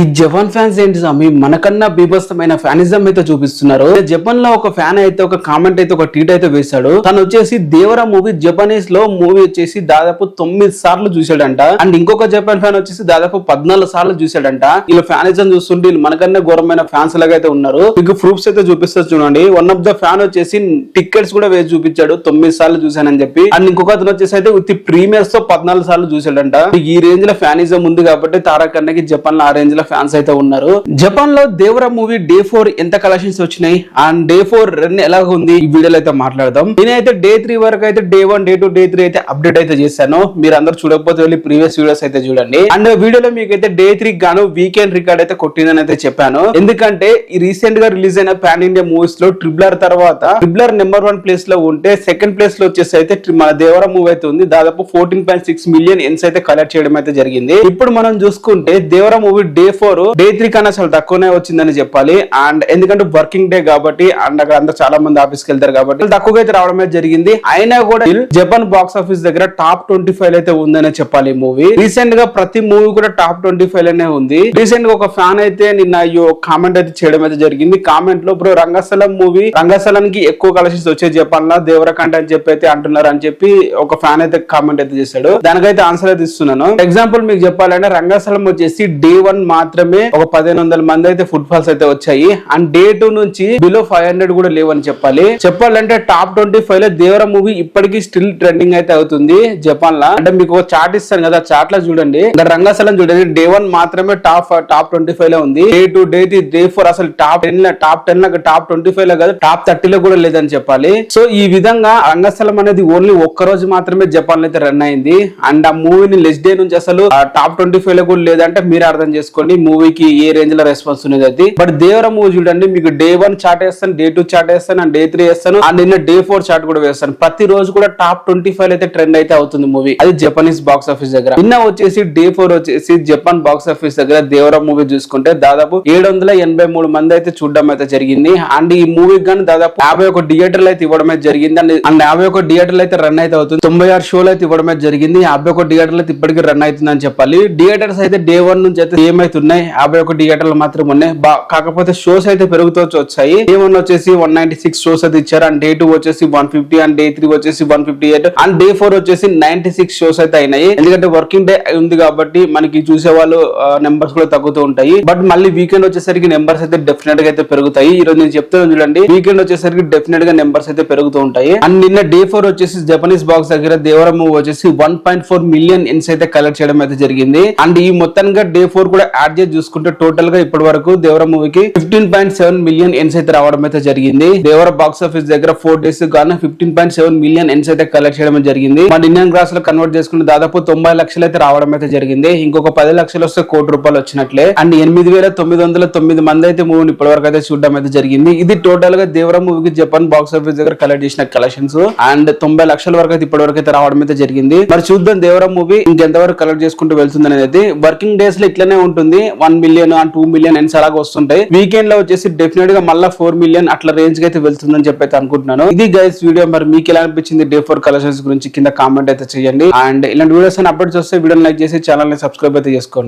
ఈ Japan fans ఏంటి స్వామి మనకన్నా బీభత్సమైన ఫ్యానిజం అయితే చూపిస్తున్నారు. జపాన్ లో ఒక ఫ్యాన్ అయితే ఒక కామెంట్ అయితే ఒక ట్వీట్ అయితే వేశాడు. తను వచ్చేసి దేవరా మూవీ జపనీస్ లో మూవీ వచ్చేసి దాదాపు 9 సార్లు చూసాడంట. అండ్ ఇంకొక జపాన్ ఫ్యాన్ వచ్చేసి దాదాపు 14 సార్లు చూసాడంట. వీళ్ళ ఫ్యానిజం చూస్తుంటే వీళ్ళు మనకన్నా ఘోరమైన ఫ్యాన్స్ లాగా అయితే ఉన్నారు. మీకు ప్రూఫ్స్ అయితే చూపిస్తారు చూడండి. వన్ ఆఫ్ ద ఫ్యాన్ వచ్చేసి టికెట్స్ కూడా వేసి చూపించాడు 9 సార్లు చూసానని చెప్పి. అండ్ ఇంకొక అతను వచ్చేసి అయితే విత్ ప్రీమియర్స్ తో 14 సార్లు చూసాడంట. ఈ రేంజ్ లో ఫ్యానిజం ఉంది కాబట్టి తారక్ అన్నకి జపాన్ లో ఆ రేంజ్ లో ఫ్యాన్స్ అయితే ఉన్నారు. జపాన్ లో దేవరా మూవీ డే 4 ఎంత కలెక్షన్స్ వచ్చినాయి అండ్ డే 4 రన్ ఎలా ఉంది ఈ వీడియోలో అయితే మాట్లాడదాం. నేనైతే డే 3 వరకు అయితే డే 1 డే 2 డే 3 అయితే అప్డేట్ అయితే చేశాను. మీరు అందరూ చూడకపోతే వెళ్ళి ప్రీవియస్ వీడియోస్ అయితే చూడండి. అండ్ వీడియోలో మీకు అయితే డే 3 గాను వీకెండ్ రికార్డ్ అయితే కొట్టిందని అయితే చెప్పాను. ఎందుకంటే ఈ రీసెంట్ గా రిలీజ్ అయిన పాన్ ఇండియా మూవీస్ లో ట్రిపులర్ తర్వాత ట్రిపులర్ నెంబర్ 1 ప్లేస్ లో ఉంటే సెకండ్ ప్లేస్ లో వచ్చేసి అయితే మన దేవరా మూవీ అయితే ఉంది. దాదాపు 14.6 మిలియన్ ఎన్స్ అయితే కలెక్ట్ చేయడం అయితే జరిగింది. ఇప్పుడు మనం చూసుకుంటే దేవరా మూవీ డే 4 డే 3 కన్నా అసలు తక్కువనే వచ్చిందని చెప్పాలి. అండ్ ఎందుకంటే వర్కింగ్ డే కాబట్టి అండ్ అక్కడ అంతా చాలా మంది ఆఫీస్ కి వెళ్తారు కాబట్టి తక్కువగా అయితే రావడమే జరిగింది. అయినా కూడా జపాన్ బాక్స్ ఆఫీస్ దగ్గర టాప్ 25 అయితే ఉందనే చెప్పాలి. మూవీ రీసెంట్ గా ప్రతి మూవీ కూడా టాప్ 25 లోనే ఉంది. రీసెంట్ గా ఒక ఫ్యాన్ అయితే నిన్న కామెంట్ అయితే చేయడం అయితే జరిగింది. కామెంట్ లో బ్రో రంగస్థలం మూవీ రంగస్థలానికి ఎక్కువ కలెక్షన్స్ వచ్చే జపాన్ లో దేవర కంటే అని చెప్పి అయితే అంటున్నారు అని చెప్పి ఒక ఫ్యాన్ అయితే కామెంట్ అయితే చేశాడు. దానికైతే ఆన్సర్ అయితే ఇస్తున్నాను. ఎగ్జాంపుల్ మీకు చెప్పాలంటే రంగస్థలం వచ్చేసి డే 1 మాత్రమే ఒక 1500 మంది అయితే ఫుట్ ఫాల్స్ అయితే వచ్చాయి. అండ్ డే 2 నుంచి బిలో 500 కూడా లేవని చెప్పాలంటే టాప్ 25 లో దేవర మూవీ ఇప్పటికీ స్టిల్ ట్రెండింగ్ అయితే అవుతుంది జపాన్ లా. అంటే మీకు ఒక చార్ట్ ఇస్తాను కదా, చార్ట్ లో చూడండి. రంగస్థలం చూడండి, డే 1 మాత్రమే టాప్ 25 లో ఉంది. డే 2 డే 3 డే 4 అసలు టాప్ 10 లో టాప్ 25 లో కాదు టాప్ 30 లో కూడా లేదని చెప్పాలి. సో ఈ విధంగా రంగస్థలం అనేది ఓన్లీ ఒక్క రోజు మాత్రమే జపాన్ లో అయితే రన్ అయింది. అండ్ ఆ మూవీని నెక్స్ట్ డే నుంచి అసలు టాప్ 25 లో కూడా లేదంటే మీరు అర్థం చేసుకోండి మూవీకి ఏ రేంజ్ లో రెస్పాన్స్ ఉన్నది అది. బట్ దేవరా మూవీ చూడండి, మీకు డే 1 చార్ట్ వేస్తాను, డే 2 చార్ట్ వేస్తాను, అండ్ డే 3 వేస్తాను, అండ్ నిన్న డే 4 చార్ట్ కూడా వేస్తాను. ప్రతి రోజు కూడా టాప్ 25 అయితే ట్రెండ్ అయితే అవుతుంది మూవీ. అది జపనీస్ బాక్స్ ఆఫీస్ దగ్గర. నిన్న వచ్చేసి డే 4 వచ్చేసి జపాన్ బాక్స్ ఆఫీస్ దగ్గర దేవరా మూవీ చూసుకుంటే దాదాపు 783 మంది అయితే చూడడం అయితే జరిగింది. అండ్ ఈ మూవీకి కానీ దాదాపు 51 థియేటర్లు అయితే ఇవ్వడం అయితే జరిగింది. అండ్ 51 థియేటర్లు అయితే రన్ అయితే అవుతుంది. 96 షోలు అయితే ఇవ్వడం అయితే జరిగింది. 51 థియేటర్లు అయితే ఇప్పటికీ రన్ అవుతుంది అని చెప్పాలి. థియేటర్స్ అయితే డే 1 నుంచి అయితే ఏమైతున్నాయి 51 థియేటర్లు మాత్రం ఉన్నాయి. కాకపోతే షోస్ అయితే పెరుగుతూ వచ్చాయి. డే 1 వచ్చేసి 196 షోస్ అయితే ఇచ్చారు. అండ్ డే 2 వచ్చేసి 150, అండ్ డే 3 వచ్చేసి 158, అండ్ డే 4 వచ్చేసి 96 షోస్ అయితే అయినాయి. ఎందుకంటే వర్కింగ్ డే ఉంది కాబట్టి మనకి చూసే వాళ్ళు నెంబర్స్ కూడా తగ్గుతూ ఉంటాయి. బట్ మళ్ళీ వీకెండ్ వచ్చేసరికి నెంబర్స్ అయితే డెఫినెట్ గా అయితే పెరుగుతాయి. ఈ రోజు నేను చెప్తాను చూడండి, వీకెండ్ వచ్చేసరికి డెఫినెట్ గా నెంబర్స్ అయితే పెరుగుతూ ఉంటాయి. అండ్ నిన్న డే 4 వచ్చేసి జపనీస్ బాక్స్ దగ్గర దేవరా మూవీ వచ్చేసి 1.4 మిలియన్ ఎన్స్ అయితే కలెక్ట్ చేయడం అయితే జరిగింది. అండ్ ఈ మొత్తంగా డే 4 కూడా యాడ్ చేసి చూసుకుంటే టోటల్ గా ఇప్పటి వరకు దేవరా మూవీకి 15.7 మిలియన్ ఎన్స్ అయితే రావడం అయితే జరిగింది. దేవరా బాక్స్ ఆఫీస్ దగ్గర 4 డేస్ గాను 15.7 మిలియన్ ఎన్స్ అయితే కలెక్ట్ చేయడం జరిగింది. మన ఇండియన్ గ్రాస్ లో కన్వర్ట్ చేసుకుంటే దాదాపు 90 లక్షలు అయితే రావడం అయితే జరిగింది. ఇంకొక 10 లక్షలు వస్తే ₹1 కోటి వచ్చినట్లే. అండ్ 8,909 మంది అయితే మూవీని ఇప్పటి వరకు అయితే చూడడం అయితే జరిగింది. ఇది టోటల్ గా దేవరా మూవీకి జపాన్ బాక్స్ ఆఫీస్ దగ్గర కలెక్ట్ చేసిన కలెక్షన్స్. అండ్ 90 లక్షల వరకు అయితే ఇప్పటి వరకు అయితే రావడం అయితే జరిగింది. మరి చూద్దాం దేవరా మూవీ ఇంకెంతవరకు కలెక్ట్ చేసుకుంటూ వెళ్తుంది అనేది. వర్కింగ్ డేస్ లో ఇట్లనే ఉంటుంది. 1 మిలియన్ అండ్ 2 మిలియన్ ఎన్స్ అలాగా వస్తుంటాయి. వీకెండ్ లో వచ్చేసి డెఫినెట్ గా మళ్ళీ 4 మిలియన్ అట్లా రేంజ్ కి అయితే వెళ్తుందని చెప్పి అయితే అనుకుంటున్నాను. ఇది గైస్ వీడియో. మరి మీకు ఎలా అనిపించింది డే 4 కలెక్షన్స్ గురించి కింద కామెంట్ అయితే చేయండి. అండ్ ఇలాంటి వీడియోస్ అప్డేట్స్ వస్తే వీడియోని లైక్ చేసి ఛానల్ ని సబ్స్క్రైబ్ అయితే చేసుకోండి.